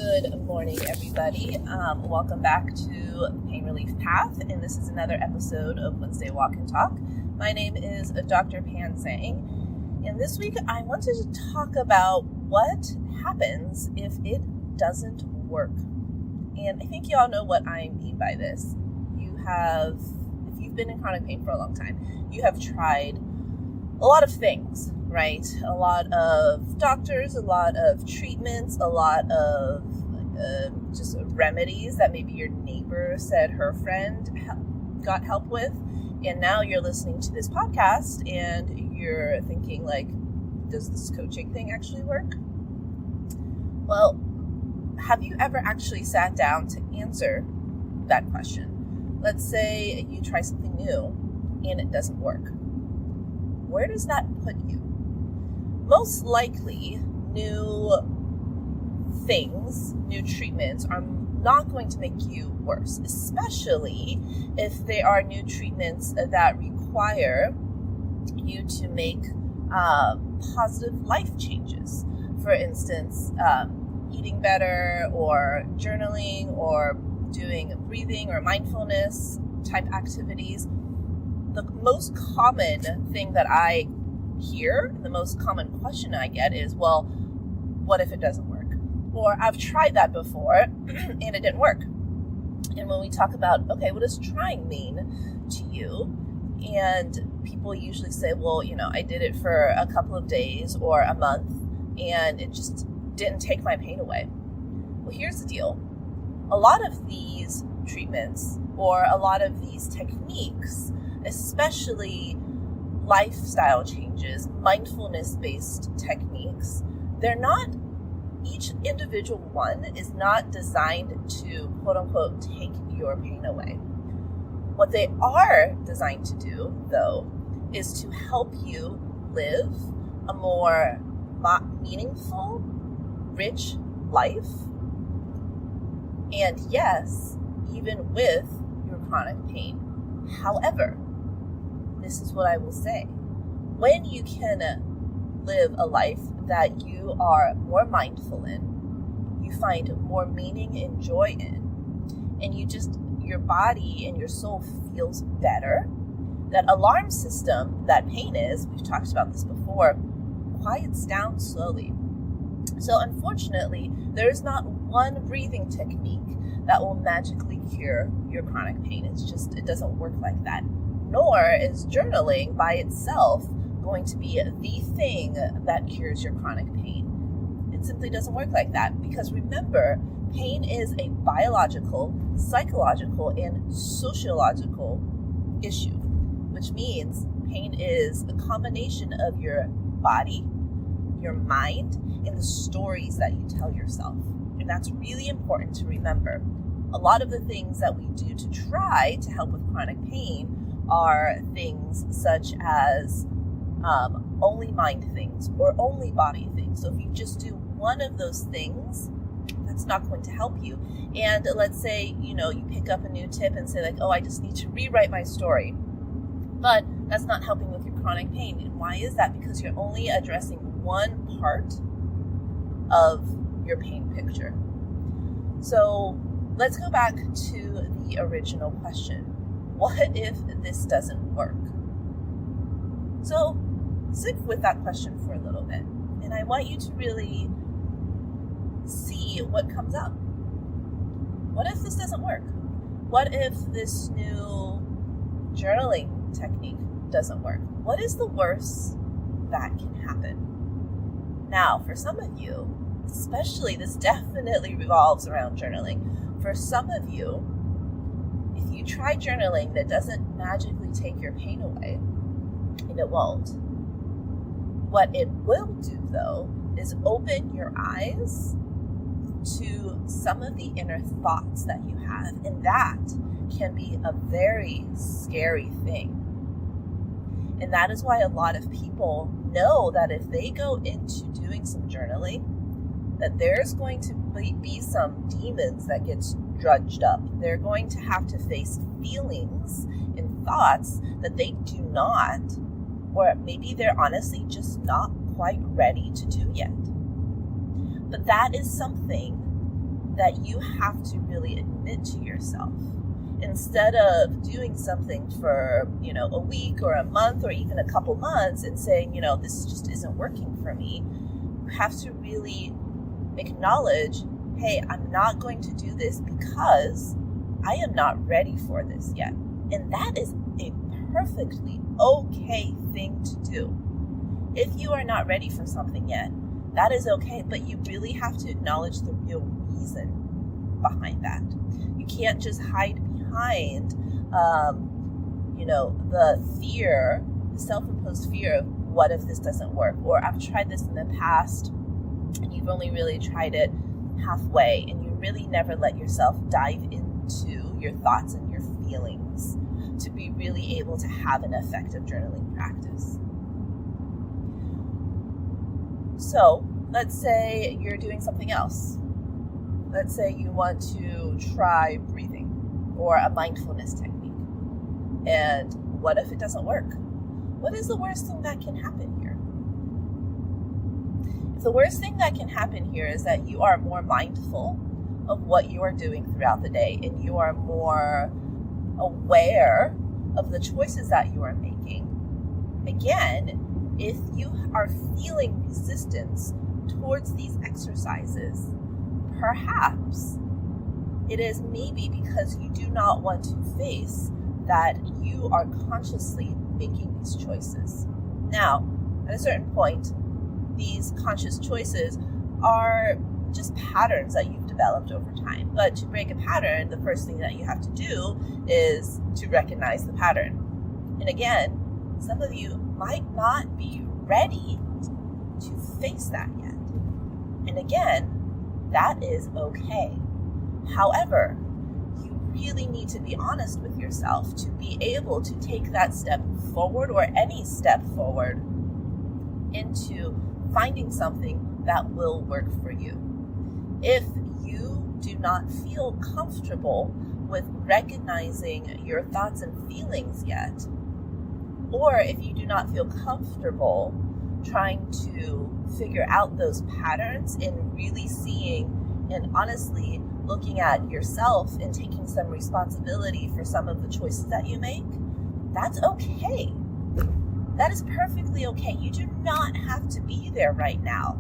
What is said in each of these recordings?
Good morning, everybody. Welcome back to Pain Relief Path, and this is another episode of Wednesday Walk and Talk. My name is Dr. Pan Zhang, and this week I wanted to talk about what happens if it doesn't work. And I think you all know what I mean by this. If you've been in chronic pain for a long time, you have tried a lot of things, right? A lot of doctors, a lot of treatments, a lot of just remedies that maybe your neighbor said her friend got help with. And now you're listening to this podcast and you're thinking like, does this coaching thing actually work? Well, have you ever actually sat down to answer that question? Let's say you try something new and it doesn't work. Where does that put you? Most likely, new things, new treatments are not going to make you worse, especially if they are new treatments that require you to make positive life changes. For instance, eating better or journaling or doing breathing or mindfulness type activities. The most common thing that I hear, the most common question I get is, well, what if it doesn't work? Or I've tried that before and it didn't work. And when we talk about, okay, what does trying mean to you? And people usually say, well, I did it for a couple of days or a month and it just didn't take my pain away. Well, here's the deal. A lot of these treatments or a lot of these techniques, especially lifestyle changes, mindfulness-based techniques, each individual one is not designed to, quote unquote, take your pain away. What they are designed to do, though, is to help you live a more meaningful, rich life. And yes, even with your chronic pain. However, this is what I will say. When you can live a life that you are more mindful in, you find more meaning and joy in, and your body and your soul feels better, that alarm system that pain is, we've talked about this before, quiets down slowly. So unfortunately, there is not one breathing technique that will magically cure your chronic pain. It doesn't work like that. Nor is journaling by itself going to be the thing that cures your chronic pain. It simply doesn't work like that, because remember, pain is a biological, psychological, and sociological issue, which means pain is a combination of your body, your mind, and the stories that you tell yourself. And that's really important to remember. A lot of the things that we do to try to help with chronic pain are things such as only mind things or only body things. So if you just do one of those things, that's not going to help you. And let's say, you pick up a new tip and say like, oh, I just need to rewrite my story. But that's not helping with your chronic pain. And why is that? Because you're only addressing one part of your pain picture. So let's go back to the original question. What if this doesn't work? So sit with that question for a little bit. And I want you to really see what comes up. What if this doesn't work? What if this new journaling technique doesn't work? What is the worst that can happen? Now, for some of you, especially, this definitely revolves around journaling. For some of you, if you try journaling, that doesn't magically take your pain away, and it won't. What it will do, though, is open your eyes to some of the inner thoughts that you have, and that can be a very scary thing. And that is why a lot of people know that if they go into doing some journaling, that there's going to be some demons that gets drudged up. They're going to have to face feelings and thoughts that they do not, or maybe they're honestly just not quite ready to do yet. But that is something that you have to really admit to yourself. Instead of doing something for, a week or a month or even a couple months and saying, this just isn't working for me, you have to really acknowledge, hey, I'm not going to do this because I am not ready for this yet. And that is a perfectly okay thing to do. If you are not ready for something yet, that is okay, but you really have to acknowledge the real reason behind that. You can't just hide behind, the fear, the self-imposed fear of what if this doesn't work? Or I've tried this in the past and you've only really tried it halfway and you really never let yourself dive into your thoughts and your feelings to be really able to have an effective journaling practice. So let's say you're doing something else. Let's say you want to try breathing or a mindfulness technique. And what if it doesn't work? What is the worst thing that can happen here? If the worst thing that can happen here is that you are more mindful of what you are doing throughout the day and you are more aware of the choices that you are making. Again, if you are feeling resistance towards these exercises, perhaps it is maybe because you do not want to face that you are consciously making these choices. Now, at a certain point, these conscious choices are just patterns that you've developed over time. But to break a pattern, the first thing that you have to do is to recognize the pattern. And again, some of you might not be ready to face that yet. And again, that is okay. However, you really need to be honest with yourself to be able to take that step forward or any step forward into finding something that will work for you. If you do not feel comfortable with recognizing your thoughts and feelings yet, or if you do not feel comfortable trying to figure out those patterns and really seeing and honestly looking at yourself and taking some responsibility for some of the choices that you make, that's okay. That is perfectly okay. You do not have to be there right now.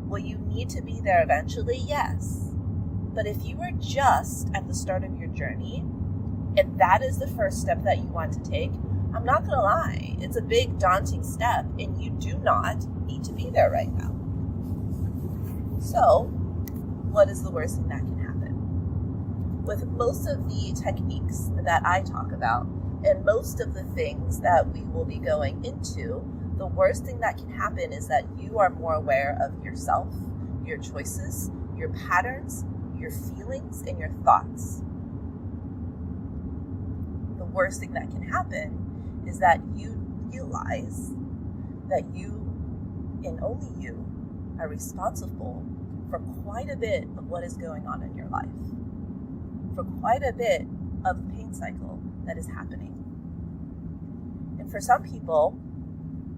Will you need to be there eventually? Yes. But if you are just at the start of your journey, and that is the first step that you want to take, I'm not going to lie, it's a big daunting step, and you do not need to be there right now. So, what is the worst thing that can happen? With most of the techniques that I talk about, and most of the things that we will be going into, the worst thing that can happen is that you are more aware of yourself, your choices, your patterns, your feelings, and your thoughts. The worst thing that can happen is that you realize that you, and only you, are responsible for quite a bit of what is going on in your life, for quite a bit of the pain cycle that is happening. And for some people,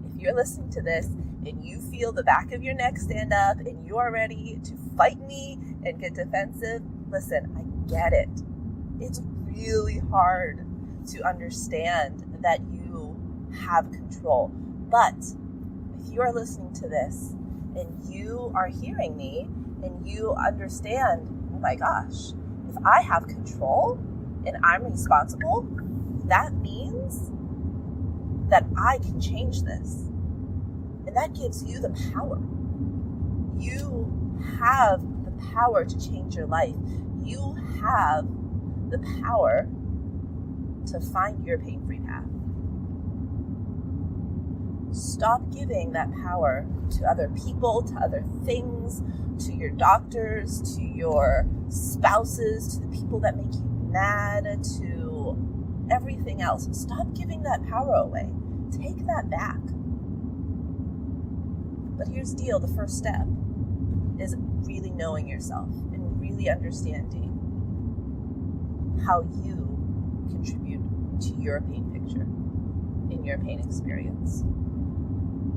if you're listening to this and you feel the back of your neck stand up and you are ready to fight me and get defensive, listen, I get it. It's really hard to understand that you have control. But if you are listening to this and you are hearing me and you understand, oh my gosh, if I have control and I'm responsible, that means that I can change this. And that gives you the power. You have the power to change your life. You have the power to find your pain-free path. Stop giving that power to other people, to other things, to your doctors, to your spouses, to the people that make you mad, to everything else. Stop giving that power away. Take that back. But here's the deal, the first step is really knowing yourself and really understanding how you contribute to your pain picture, in your pain experience.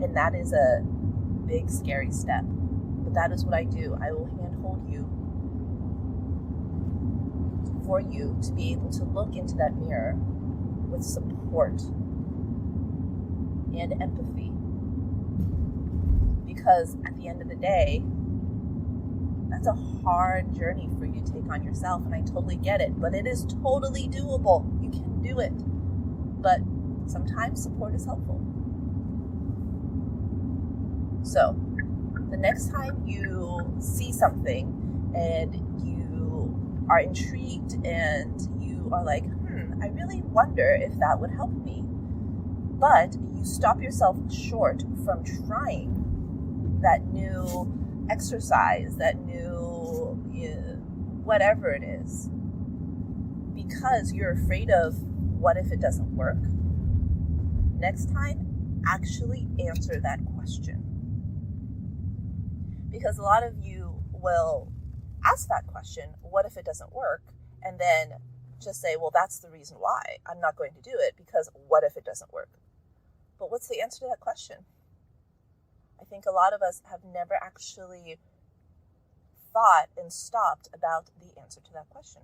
And that is a big, scary step. But that is what I do. I will handhold you for you to be able to look into that mirror with support and empathy. Because at the end of the day, that's a hard journey for you to take on yourself, and I totally get it, but it is totally doable. You can do it. But sometimes support is helpful. So, the next time you see something and you are intrigued and you are like, I really wonder if that would help me, but you stop yourself short from trying that new exercise, that new whatever it is, because you're afraid of what if it doesn't work. Next time, actually answer that question. Because a lot of you will ask that question, what if it doesn't work? And then just say, well, that's the reason why I'm not going to do it, because what if it doesn't work? But what's the answer to that question? I think a lot of us have never actually thought and stopped about the answer to that question.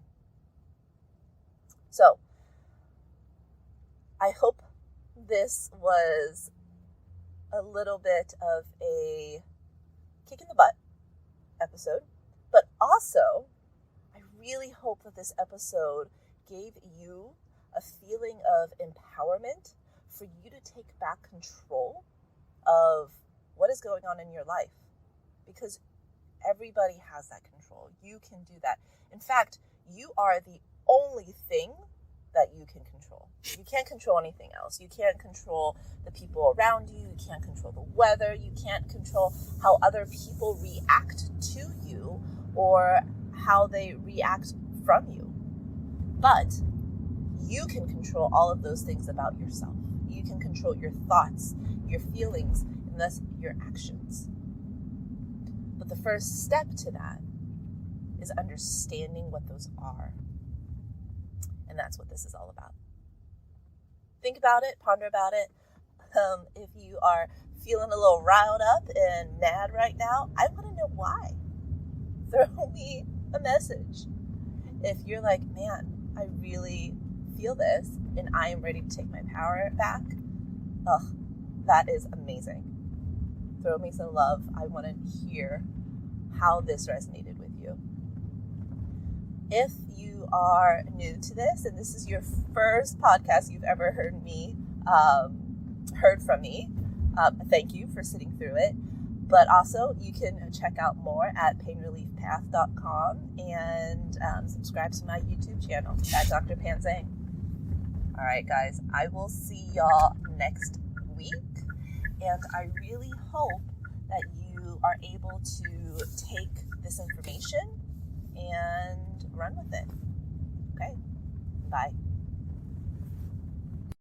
So, I hope this was a little bit of a kick in the butt episode, but also I really hope that this episode gave you a feeling of empowerment for you to take back control of what is going on in your life, because everybody has that control. You can do that. In fact, you are the only thing that you can control. You can't control anything else. You can't control the people around you. You can't control the weather. You can't control how other people react to you or how they react from you. But you can control all of those things about yourself. You can control your thoughts, your feelings, and thus your actions. But the first step to that is understanding what those are. And that's what this is all about. Think about it, ponder about it. If you are feeling a little riled up and mad right now, I want to know why. Throw me a message. If you're like, man, I really feel this and I am ready to take my power back, that is amazing. Throw me some love. I want to hear how this resonated with you. If you are new to this and this is your first podcast you've ever heard from me, thank you for sitting through it. But also you can check out more at painreliefpath.com and subscribe to my YouTube channel at Dr. Panzang. All right, guys, I will see y'all next week. And I really hope that you are able to take this information and run with it. Okay, bye.